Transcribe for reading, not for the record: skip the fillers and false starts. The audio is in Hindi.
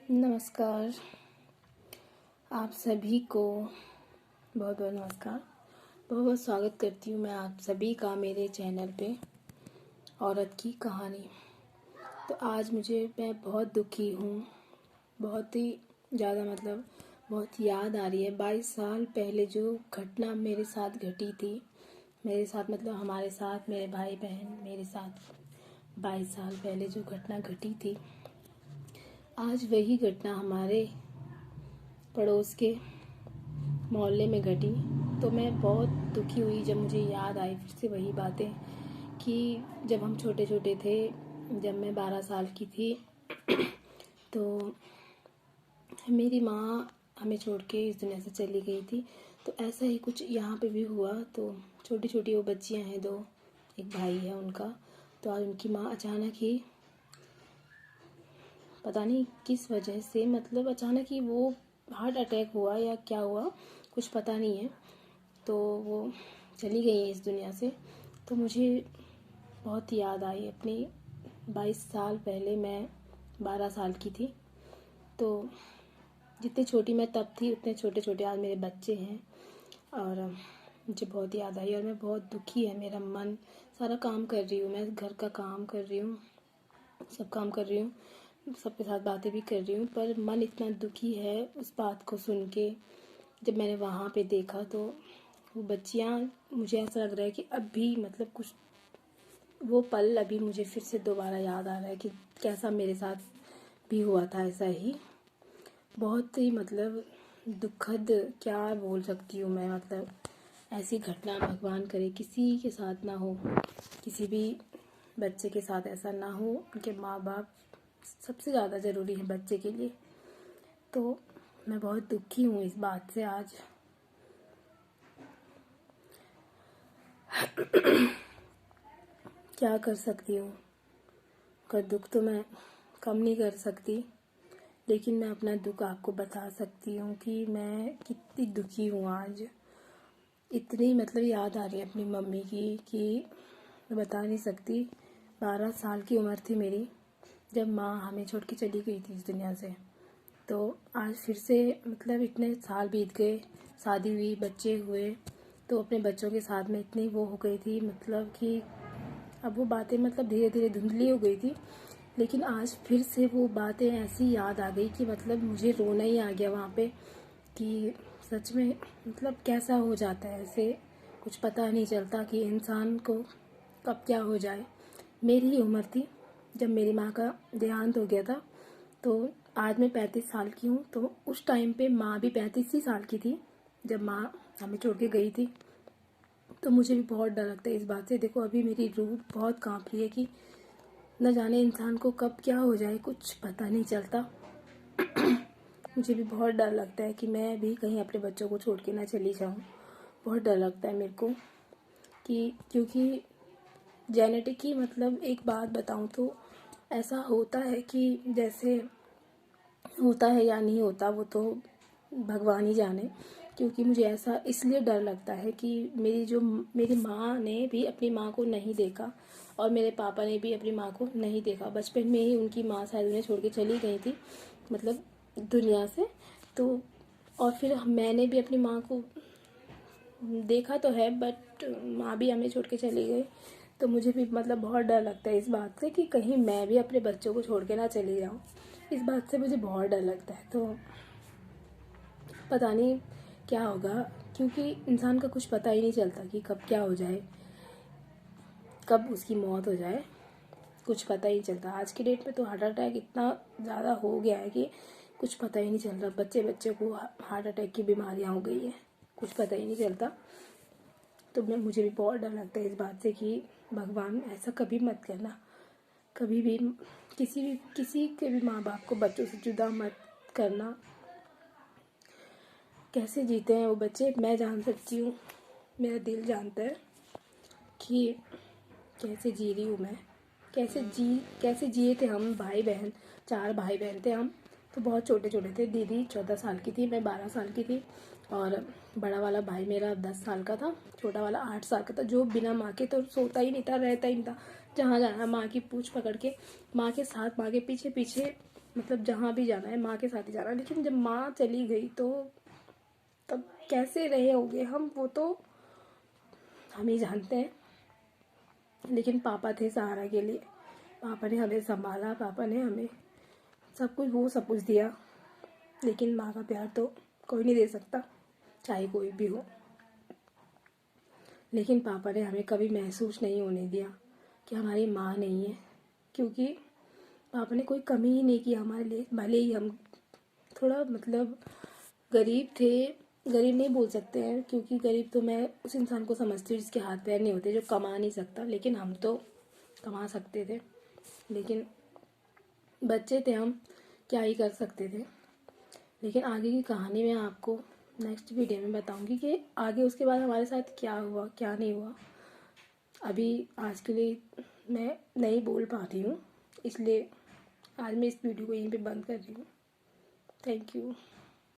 नमस्कार। आप सभी को बहुत बहुत नमस्कार। बहुत बहुत स्वागत करती हूँ मैं आप सभी का मेरे चैनल पे औरत की कहानी। तो आज मैं बहुत दुखी हूँ, बहुत ही ज़्यादा बहुत याद आ रही है 22 साल पहले जो घटना मेरे साथ घटी थी। मेरे साथ हमारे साथ, मेरे भाई बहन मेरे साथ 22 साल पहले जो घटना घटी थी, आज वही घटना हमारे पड़ोस के मोहल्ले में घटी। तो मैं बहुत दुखी हुई जब मुझे याद आई फिर से वही बातें कि जब हम छोटे छोटे थे, जब मैं 12 साल की थी तो मेरी माँ हमें छोड़ के इस दुनिया से चली गई थी। तो ऐसा ही कुछ यहाँ पे भी हुआ। तो छोटी छोटी वो बच्चियाँ हैं दो, एक भाई है उनका। तो आज उनकी माँ अचानक ही, पता नहीं किस वजह से, अचानक ही वो हार्ट अटैक हुआ या क्या हुआ, कुछ पता नहीं है। तो वो चली गई है इस दुनिया से। तो मुझे बहुत याद आई अपनी 22 साल पहले, मैं 12 साल की थी। तो जितनी छोटी मैं तब थी उतने छोटे छोटे आज मेरे बच्चे हैं और मुझे बहुत याद आई और मैं बहुत दुखी है मेरा मन। सारा काम कर रही हूँ मैं, घर का काम कर रही हूँ, सब काम कर रही हूँ, सबके साथ बातें भी कर रही हूँ, पर मन इतना दुखी है उस बात को सुन के। जब मैंने वहाँ पे देखा तो वो बच्चियाँ, मुझे ऐसा लग रहा है कि अभी कुछ वो पल अभी मुझे फिर से दोबारा याद आ रहा है कि कैसा मेरे साथ भी हुआ था ऐसा ही। बहुत ही दुखद, क्या बोल सकती हूँ मैं, ऐसी घटना भगवान करे किसी के साथ ना हो, किसी भी बच्चे के साथ ऐसा ना हो। उनके माँ बाप सबसे ज़्यादा ज़रूरी है बच्चे के लिए। तो मैं बहुत दुखी हूँ इस बात से आज। क्या कर सकती हूँ, का दुख तो मैं कम नहीं कर सकती, लेकिन मैं अपना दुख आपको बता सकती हूँ कि मैं कितनी दुखी हूँ आज। इतनी याद आ रही है अपनी मम्मी की कि मैं बता नहीं सकती। 12 साल की उम्र थी मेरी जब माँ हमें छोड़ के चली गई थी इस दुनिया से। तो आज फिर से इतने साल बीत गए, शादी हुई, बच्चे हुए, तो अपने बच्चों के साथ में इतनी वो हो गई थी कि अब वो बातें धीरे धीरे धुंधली हो गई थी। लेकिन आज फिर से वो बातें ऐसी याद आ गई कि मुझे रोना ही आ गया वहाँ पे कि सच में कैसा हो जाता है ऐसे, कुछ पता नहीं चलता कि इंसान को कब क्या हो जाए। मेरी ही उम्र थी जब मेरी माँ का देहांत हो गया था। तो आज मैं 35 साल की हूँ, तो उस टाइम पे माँ भी 35 ही साल की थी जब माँ हमें छोड़ के गई थी। तो मुझे भी बहुत डर लगता है इस बात से। देखो अभी मेरी रूह बहुत कांप रही है कि न जाने इंसान को कब क्या हो जाए, कुछ पता नहीं चलता। मुझे भी बहुत डर लगता है कि मैं भी कहीं अपने बच्चों को छोड़ के ना चली जाऊँ। बहुत डर लगता है मेरे को कि, क्योंकि जेनेटिक ही एक बात बताऊँ तो ऐसा होता है कि जैसे होता है या नहीं होता वो तो भगवान ही जाने। क्योंकि मुझे ऐसा इसलिए डर लगता है कि मेरी माँ ने भी अपनी माँ को नहीं देखा और मेरे पापा ने भी अपनी माँ को नहीं देखा। बचपन में ही उनकी माँ शायद उन्हें छोड़ के चली गई थी दुनिया से। तो और फिर मैंने भी अपनी माँ को देखा तो है, बट माँ भी हमें छोड़ के चली गई। तो मुझे भी बहुत डर लगता है इस बात से कि कहीं मैं भी अपने बच्चों को छोड़ के ना चली जाऊँ। इस बात से मुझे बहुत डर लगता है। तो पता नहीं क्या होगा, क्योंकि इंसान का कुछ पता ही नहीं चलता कि कब क्या हो जाए, कब उसकी मौत हो जाए, कुछ पता ही नहीं चलता। आज की डेट में तो हार्ट अटैक इतना ज़्यादा हो गया है कि कुछ पता ही नहीं चल रहा। बच्चे बच्चे को हार्ट अटैक की बीमारियाँ हो गई हैं, कुछ पता ही नहीं चलता। तो मुझे भी बहुत डर लगता है इस बात से कि भगवान ऐसा कभी मत करना, कभी भी किसी के भी माँ बाप को बच्चों से जुदा मत करना। कैसे जीते हैं वो बच्चे मैं जान सकती हूँ, मेरा दिल जानता है कि कैसे जी रही हूँ मैं, कैसे जिए थे हम भाई बहन। 4 भाई बहन थे हम, तो बहुत छोटे छोटे थे। दीदी 14 साल की थी, मैं 12 साल की थी और बड़ा वाला भाई मेरा 10 साल का था, छोटा वाला 8 साल का था, जो बिना माँ के तो सोता ही नहीं था, रहता ही नहीं था। जहाँ जाना माँ की पूँछ पकड़ के, माँ के साथ, माँ के पीछे पीछे मतलब जहाँ भी जाना है माँ के साथ ही जाना है। लेकिन जब माँ चली गई तो तब कैसे रहे होंगे हम, वो तो हम ही जानते हैं। लेकिन पापा थे सहारा के लिए, पापा ने हमें संभाला, पापा ने हमें सब कुछ, वो सब कुछ दिया। लेकिन माँ का प्यार तो कोई नहीं दे सकता, चाहे कोई भी हो। लेकिन पापा ने हमें कभी महसूस नहीं होने दिया कि हमारी माँ नहीं है, क्योंकि पापा ने कोई कमी ही नहीं की हमारे लिए। भले ही हम थोड़ा मतलब गरीब थे, गरीब नहीं बोल सकते हैं, क्योंकि गरीब तो मैं उस इंसान को समझती हूँ जिसके हाथ पैर नहीं होते, जो कमा नहीं सकता। लेकिन हम तो कमा सकते थे, लेकिन बच्चे थे हम, क्या ही कर सकते थे। लेकिन आगे की कहानी मैं आपको नेक्स्ट वीडियो में बताऊंगी कि आगे उसके बाद हमारे साथ क्या हुआ क्या नहीं हुआ। अभी आज के लिए मैं नहीं बोल पा रही हूँ, इसलिए आज मैं इस वीडियो को यहीं पे बंद कर रही हूँ। Thank you.